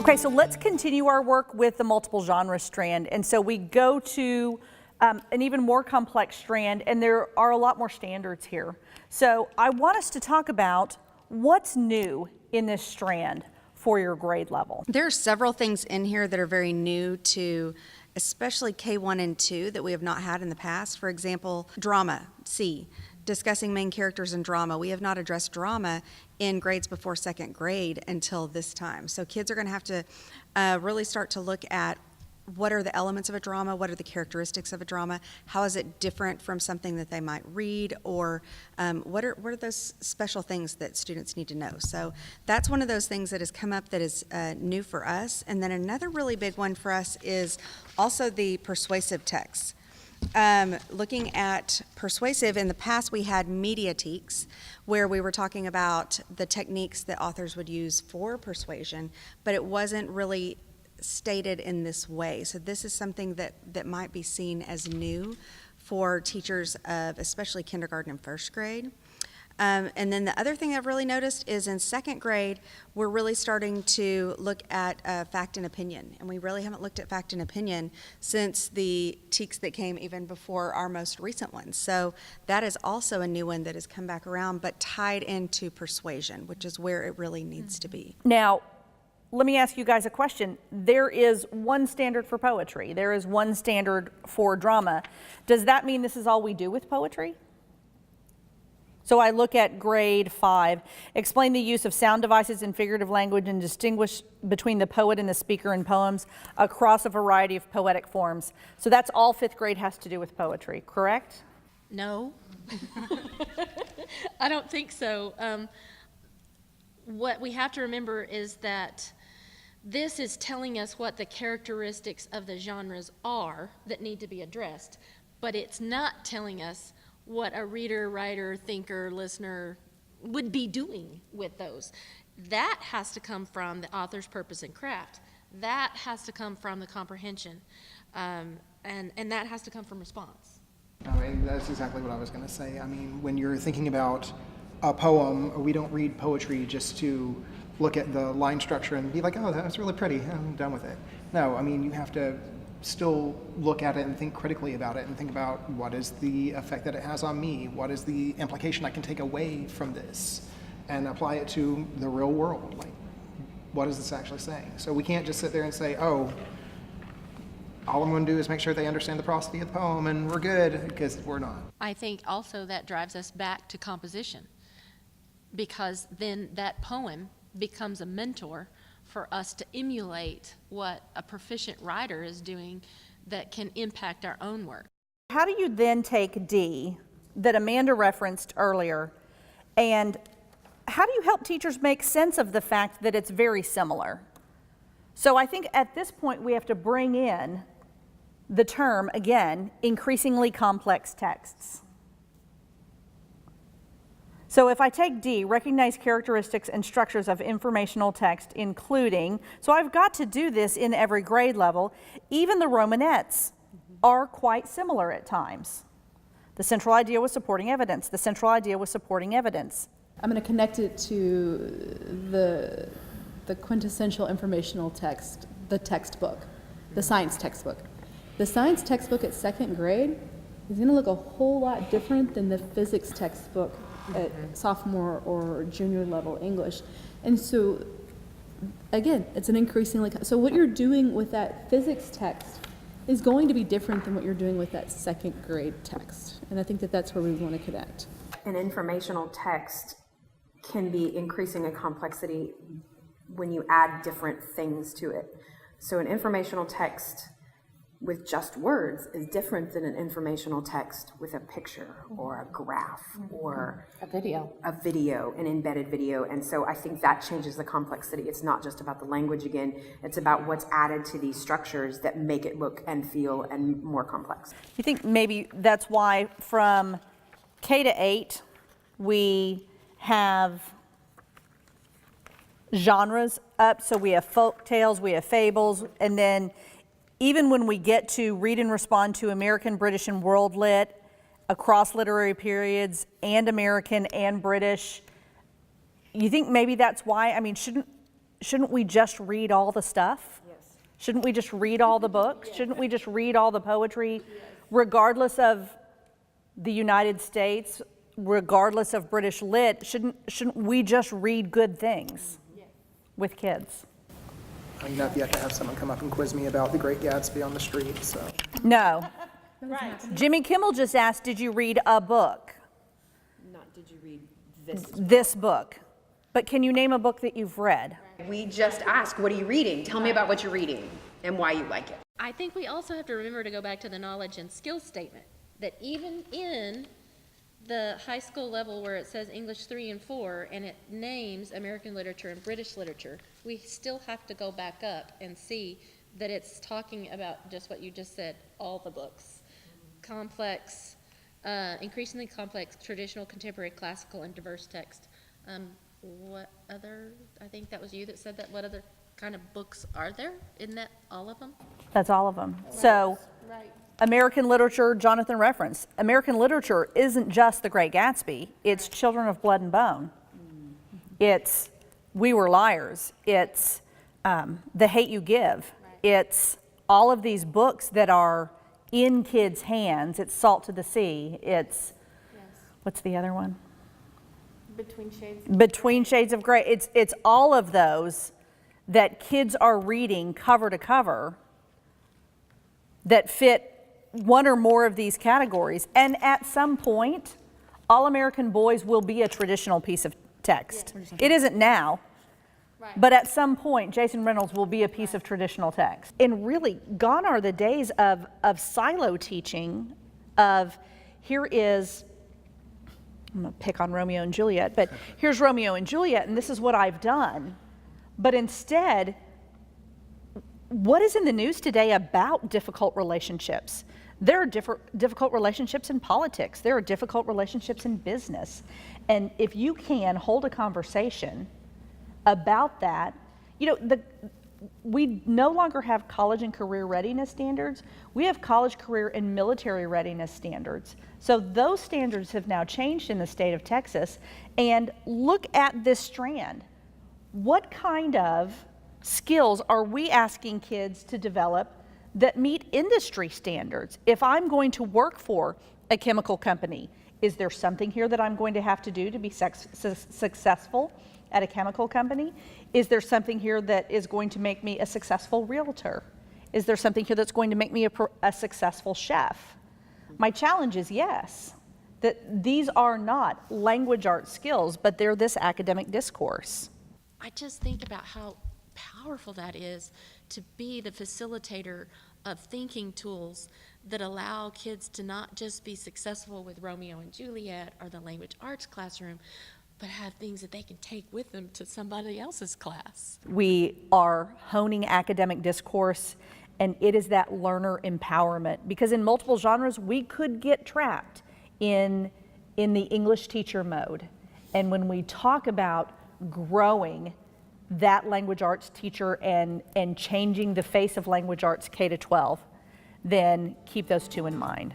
Okay, so let's continue our work with the multiple genre strand. And so we go to an even more complex strand, and there are a lot more standards here. So I want us to talk about what's new in this strand for your grade level. There are several things in here that are very new to especially K1 and 2 that we have not had in the past. For example, drama, C, discussing main characters in drama. We have not addressed drama in grades before second grade until this time. So kids are going to have to really start to look at what are the elements of a drama, what are the characteristics of a drama, how is it different from something that they might read, or what are those special things that students need to know. So that's one of those things that has come up that is new for us. And then another really big one for us is also the persuasive text. Looking at persuasive, in the past we had mediatiques where we were talking about the techniques that authors would use for persuasion, but it wasn't really stated in this way. So this is something that might be seen as new for teachers of especially kindergarten and first grade. And then the other thing I've really noticed is in second grade, we're really starting to look at fact and opinion. And we really haven't looked at fact and opinion since the teaks that came even before our most recent ones. So that is also a new one that has come back around, but tied into persuasion, which is where it really needs to be. Now, let me ask you guys a question. There is one standard for poetry. There is one standard for drama. Does that mean this is all we do with poetry? So I look at grade 5. Explain the use of sound devices in figurative language and distinguish between the poet and the speaker in poems across a variety of poetic forms. So that's all 5th grade has to do with poetry, correct? No, I don't think so. What we have to remember is that this is telling us what the characteristics of the genres are that need to be addressed, but it's not telling us what a reader, writer, thinker, listener would be doing with those. That has to come from the author's purpose and craft. That has to come from the comprehension, and that has to come from response. I mean, that's exactly what I was going to say. I mean, when you're thinking about a poem, we don't read poetry just to look at the line structure and be like, oh, that's really pretty, I'm done with it. No, I mean, you have to still look at it and think critically about it and think about what is the effect that it has on me, what is the implication I can take away from this and apply it to the real world. Like, what is this actually saying? So we can't just sit there and say, oh, all I'm going to do is make sure they understand the prosody of the poem and we're good, because we're not. I think also that drives us back to composition, because then that poem becomes a mentor for us to emulate what a proficient writer is doing that can impact our own work. How do you then take D, that Amanda referenced earlier, and how do you help teachers make sense of the fact that it's very similar? So I think at this point we have to bring in the term, again, increasingly complex texts. So if I take D, recognize characteristics and structures of informational text, including, so I've got to do this in every grade level. Even the Romanettes are quite similar at times. The central idea was supporting evidence. The central idea was supporting evidence. I'm going to connect it to the quintessential informational text, the textbook, the science textbook. The science textbook at second grade is going to look a whole lot different than the physics textbook at sophomore or junior level English. And so, again, it's an increasingly, so what you're doing with that physics text is going to be different than what you're doing with that second grade text. And I think that that's where we want to connect. An informational text can be increasing in complexity when you add different things to it. So an informational text with just words is different than an informational text with a picture or a graph or a video, an embedded video. And so I think that changes the complexity. It's not just about the language again, it's about what's added to these structures that make it look and feel and more complex. You think maybe that's why from K to 8 we have genres up, so we have folk tales, we have fables, and then even when we get to read and respond to American, British, and World Lit across literary periods and American and British, you think maybe that's why? I mean, shouldn't shouldn't we just read all the stuff? Yes. Shouldn't we just read all the books? Shouldn't we just read all the poetry, regardless of the United States, regardless of British lit? Shouldn't we just read good things with kids? I mean, I've yet to have someone come up and quiz me about The Great Gatsby on the street, so. No. Jimmy Kimmel just asked, did you read a book? Not did you read this? This book. But can you name a book that you've read? We just ask, what are you reading? Tell me about what you're reading and why you like it. I think we also have to remember to go back to the knowledge and skills statement, that even in the high school level where it says English 3 and 4 and it names American literature and British literature, we still have to go back up and see that it's talking about just what you just said, all the books. Complex, increasingly complex, traditional, contemporary, classical, and diverse text. What other, I think that was you that said that, what other kind of books are there? Isn't that all of them? That's all of them. So, American literature, Jonathan referenced. American literature isn't just The Great Gatsby. It's Children of Blood and Bone. It's We Were Liars. It's The Hate You Give. It's all of these books that are in kids' hands. It's Salt to the Sea. It's, what's the other one? Between Shades of Grey. It's all of those that kids are reading cover to cover that fit one or more of these categories. And at some point, All American Boys will be a traditional piece of text. It isn't now, but at some point, Jason Reynolds will be a piece of traditional text. And really, gone are the days of silo teaching, of here is, I'm gonna pick on Romeo and Juliet, but here's Romeo and Juliet, and this is what I've done. But instead, what is in the news today about difficult relationships? There are difficult relationships in politics. There are difficult relationships in business. And if you can hold a conversation about that, you know, we no longer have college and career readiness standards. We have college, career, and military readiness standards. So those standards have now changed in the state of Texas. And look at this strand. What kind of skills are we asking kids to develop that meet industry standards? If I'm going to work for a chemical company, is there something here that I'm going to have to do to be successful at a chemical company? Is there something here that is going to make me a successful realtor? Is there something here that's going to make me a successful chef? My challenge is yes, that these are not language arts skills, but they're this academic discourse. I just think about how powerful that is to be the facilitator of thinking tools that allow kids to not just be successful with Romeo and Juliet or the language arts classroom, but have things that they can take with them to somebody else's class. We are honing academic discourse, and it is that learner empowerment, because in multiple genres, we could get trapped in the English teacher mode. And when we talk about growing that language arts teacher and changing the face of language arts K to 12, then keep those two in mind.